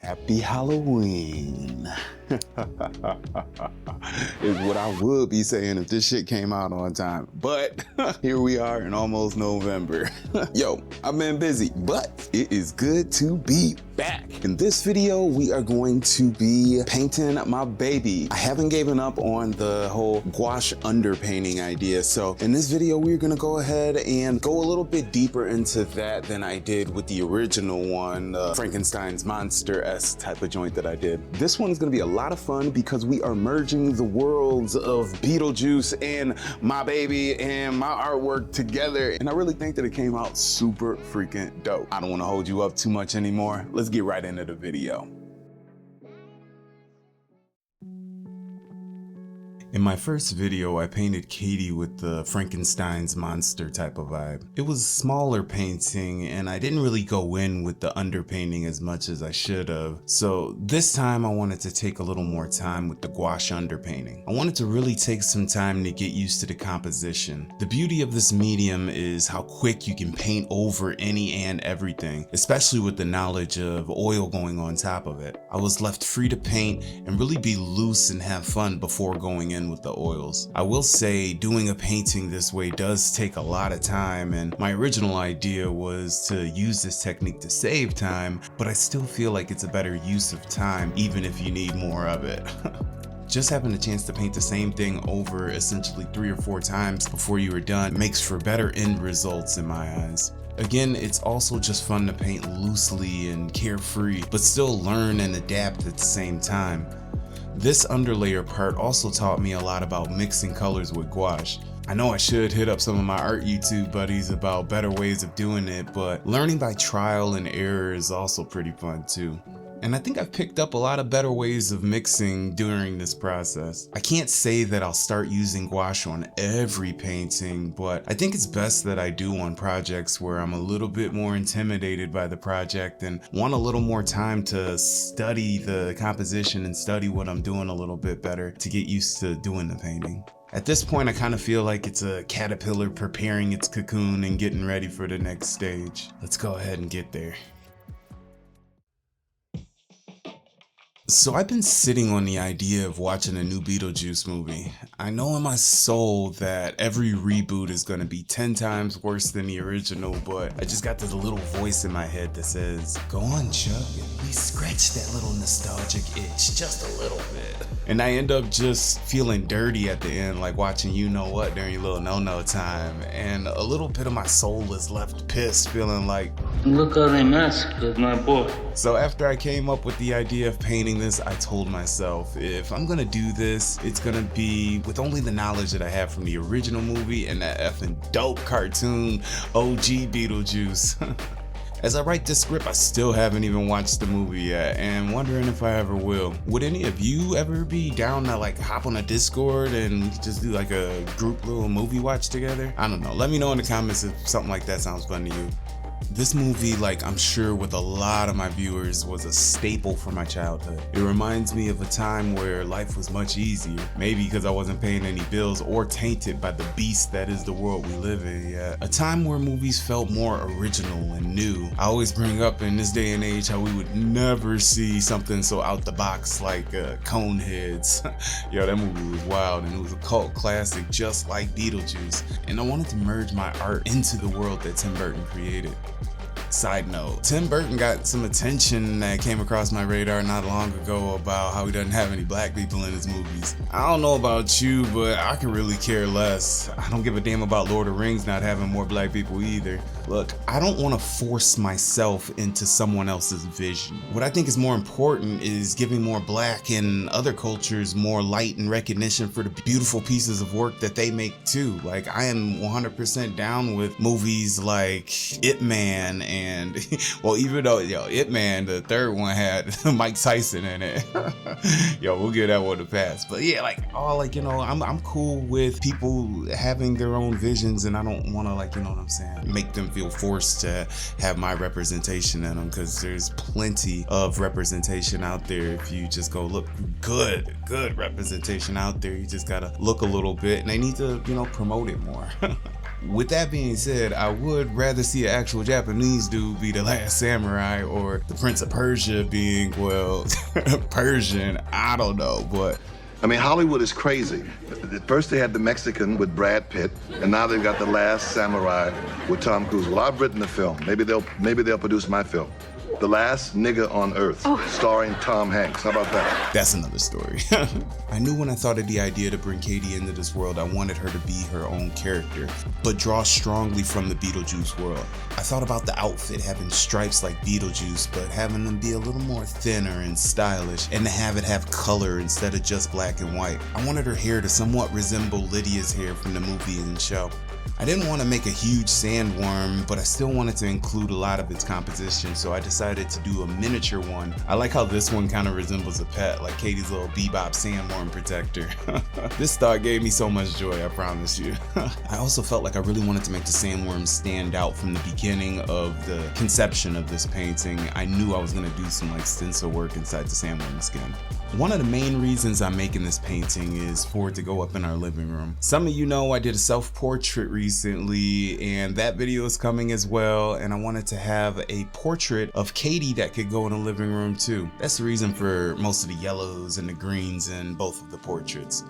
Happy Halloween is what I would be saying if this shit came out on time. But here we are in almost November. Yo, I've been busy, but it is good to be back. In this video, we are going to be painting my baby. I haven't given up on the whole gouache underpainting idea. So in this video, we're gonna go ahead and go a little bit deeper into that than I did with the original one, Frankenstein's monster-esque type of joint that I did. This one is gonna be a lot of fun because we are merging the worlds of Beetle-juice and my baby and my artwork together. And I really think that it came out super freaking dope. I don't wanna hold you up too much anymore. Let's get right into the video. In my first video, I painted Katie with the Frankenstein's monster type of vibe. It was a smaller painting and I didn't really go in with the underpainting as much as I should have. So this time I wanted to take a little more time with the gouache underpainting. I wanted to really take some time to get used to the composition. The beauty of this medium is how quick you can paint over any and everything, especially with the knowledge of oil going on top of it. I was left free to paint and really be loose and have fun before going in with the oils. I will say doing a painting this way does take a lot of time, and my original idea was to use this technique to save time, but I still feel like it's a better use of time even if you need more of it. Just having a chance to paint the same thing over essentially 3 or 4 times before you are done makes for better end results in my eyes. Again, it's also just fun to paint loosely and carefree, but still learn and adapt at the same time. This underlayer part also taught me a lot about mixing colors with gouache. I know I should hit up some of my art YouTube buddies about better ways of doing it, but learning by trial and error is also pretty fun too. And I think I've picked up a lot of better ways of mixing during this process. I can't say that I'll start using gouache on every painting, but I think it's best that I do on projects where I'm a little bit more intimidated by the project and want a little more time to study the composition and study what I'm doing a little bit better to get used to doing the painting. At this point, I kind of feel like it's a caterpillar preparing its cocoon and getting ready for the next stage. Let's go ahead and get there. So I've been sitting on the idea of watching a new Beetlejuice movie. I know in my soul that every reboot is going to be 10 times worse than the original, but I just got this little voice in my head that says, go on, Chuck, at least scratch that little nostalgic itch just a little bit. And I end up just feeling dirty at the end, like watching You Know What during your little no-no time. And a little bit of my soul is left pissed, feeling like, look how they massacred my boy. So after I came up with the idea of painting this, I told myself, if I'm gonna do this, it's gonna be with only the knowledge that I have from the original movie and that effing dope cartoon OG Beetlejuice. As I write this script, I still haven't even watched the movie yet and wondering if I ever will. Would any of you ever be down to like hop on a Discord and we could just do like a group little movie watch together? I don't know. Let me know in the comments if something like that sounds fun to you. This movie, like I'm sure with a lot of my viewers, was a staple for my childhood. It reminds me of a time where life was much easier, maybe because I wasn't paying any bills or tainted by the beast that is the world we live in yet. A time where movies felt more original and new. I always bring up in this day and age how we would never see something so out the box like Coneheads. Yo, that movie was wild and it was a cult classic just like Beetlejuice. And I wanted to merge my art into the world that Tim Burton created. Side note, Tim Burton got some attention that came across my radar not long ago about how he doesn't have any black people in his movies. I don't know about you, but I could really care less. I don't give a damn about Lord of the Rings not having more black people either. Look, I don't want to force myself into someone else's vision. What I think is more important is giving more black and other cultures more light and recognition for the beautiful pieces of work that they make too. Like, I am 100% down with movies like Ip Man and, well, even though, Ip Man, the third one had Mike Tyson in it. We'll give that one a pass. But yeah, I'm cool with people having their own visions and I don't want to, make them feel forced to have my representation in them, because there's plenty of representation out there. If you just go look, good representation out there. You just gotta look a little bit and they need to, promote it more. With that being said, I would rather see an actual Japanese dude be the last samurai, or the Prince of Persia being, well, Persian. I don't know, but I mean, Hollywood is crazy. At first they had the Mexican with Brad Pitt, and now they've got the Last Samurai with Tom Cruise. Well, I've written the film. Maybe they'll produce my film. The Last Nigga on Earth, starring Tom Hanks. How about that? That's another story. I knew when I thought of the idea to bring Katie into this world, I wanted her to be her own character, but draw strongly from the Beetle-juice world. I thought about the outfit having stripes like Beetle-juice, but having them be a little more thinner and stylish, and to have it have color instead of just black and white. I wanted her hair to somewhat resemble Lydia's hair from the movie and show. I didn't want to make a huge sandworm, but I still wanted to include a lot of its composition, so I decided to do a miniature one. I like how this one kind of resembles a pet, like Katie's little Bebop sandworm protector. This thought gave me so much joy, I promise you. I also felt like I really wanted to make the sandworm stand out from the beginning of the conception of this painting. I knew I was going to do some like stencil work inside the sandworm skin. One of the main reasons I'm making this painting is for it to go up in our living room. Some of you know I did a self-portrait recently, and that video is coming as well, and I wanted to have a portrait of Katie that could go in the living room too. That's the reason for most of the yellows and the greens in both of the portraits.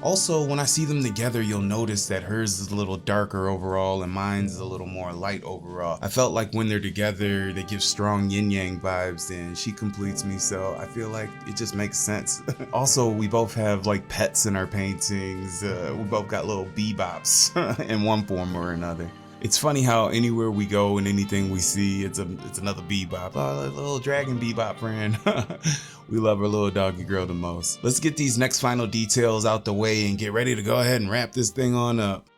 Also, when I see them together, you'll notice that hers is a little darker overall and mine's a little more light overall. I felt like when they're together, they give strong yin-yang vibes, and she completes me, so I feel like it just makes sense. Also, we both have like pets in our paintings. We both got little bebops in one form or another. It's funny how anywhere we go and anything we see, it's another bebop. Oh, a little dragon bebop friend. We love our little doggy girl the most. Let's get these next final details out the way and get ready to go ahead and wrap this thing on up.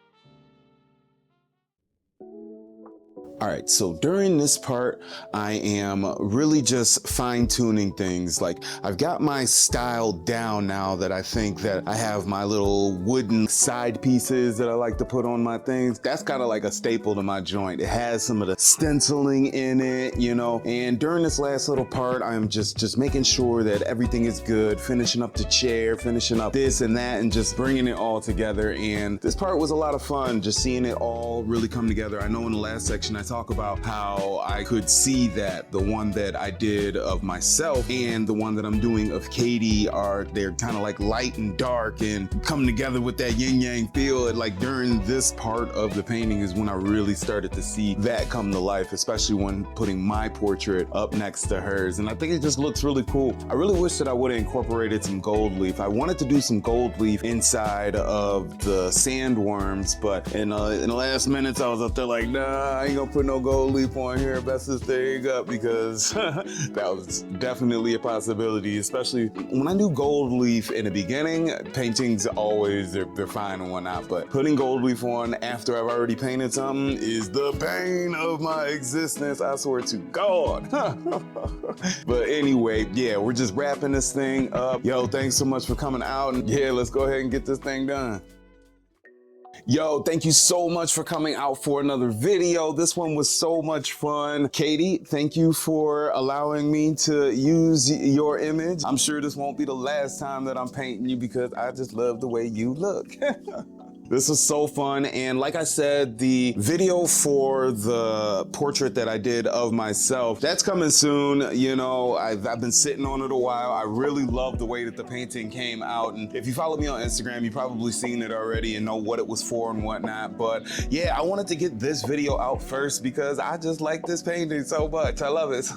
All right, so during this part, I am really just fine-tuning things. Like, I've got my style down now that I think that I have my little wooden side pieces that I like to put on my things. That's kind of like a staple to my joint. It has some of the stenciling in it, you know, and during this last little part, I'm just making sure that everything is good, finishing up the chair, finishing up this and that, and just bringing it all together. And this part was a lot of fun, just seeing it all really come together. I know in the last section, I talk about how I could see that the one that I did of myself and the one that I'm doing of Katie they're kind of like light and dark and come together with that yin yang feel. And like during this part of the painting is when I really started to see that come to life, especially when putting my portrait up next to hers. And I think it just looks really cool. I really wish that I would have incorporated some gold leaf. I wanted to do some gold leaf inside of the sandworms, but in the last minutes I was up there like, nah, I ain't gonna put no gold leaf on here, best this thing up, because that was definitely a possibility, especially when I do gold leaf in the beginning. Paintings always, they're fine and whatnot, but putting gold leaf on after I've already painted something is the pain of my existence, I swear to God. But anyway, yeah, we're just wrapping this thing up. Yo, thanks so much for coming out, and yeah, let's go ahead and get this thing done. Yo, thank you so much for coming out for another video. This one was so much fun. Katie, thank you for allowing me to use your image. I'm sure this won't be the last time that I'm painting you because I just love the way you look. This was so fun, and like I said, the video for the portrait that I did of myself, that's coming soon. You know, I've been sitting on it a while. I really love the way that the painting came out, and if you follow me on Instagram, you've probably seen it already and know what it was for and whatnot. But yeah, I wanted to get this video out first because I just like this painting so much. I love it.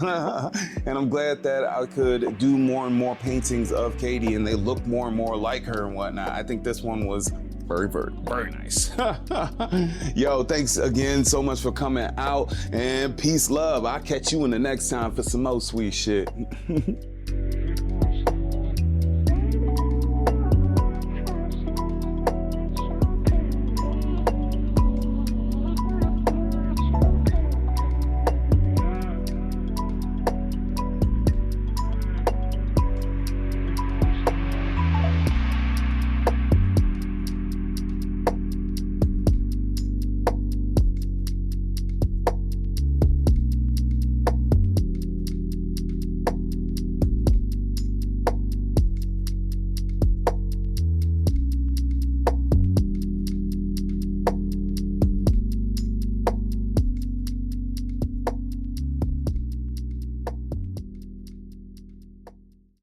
And I'm glad that I could do more and more paintings of Katie, and they look more and more like her and whatnot. I think this one was very nice. Yo, thanks again so much for coming out, and peace, love. I'll catch you in the next time for some more sweet shit.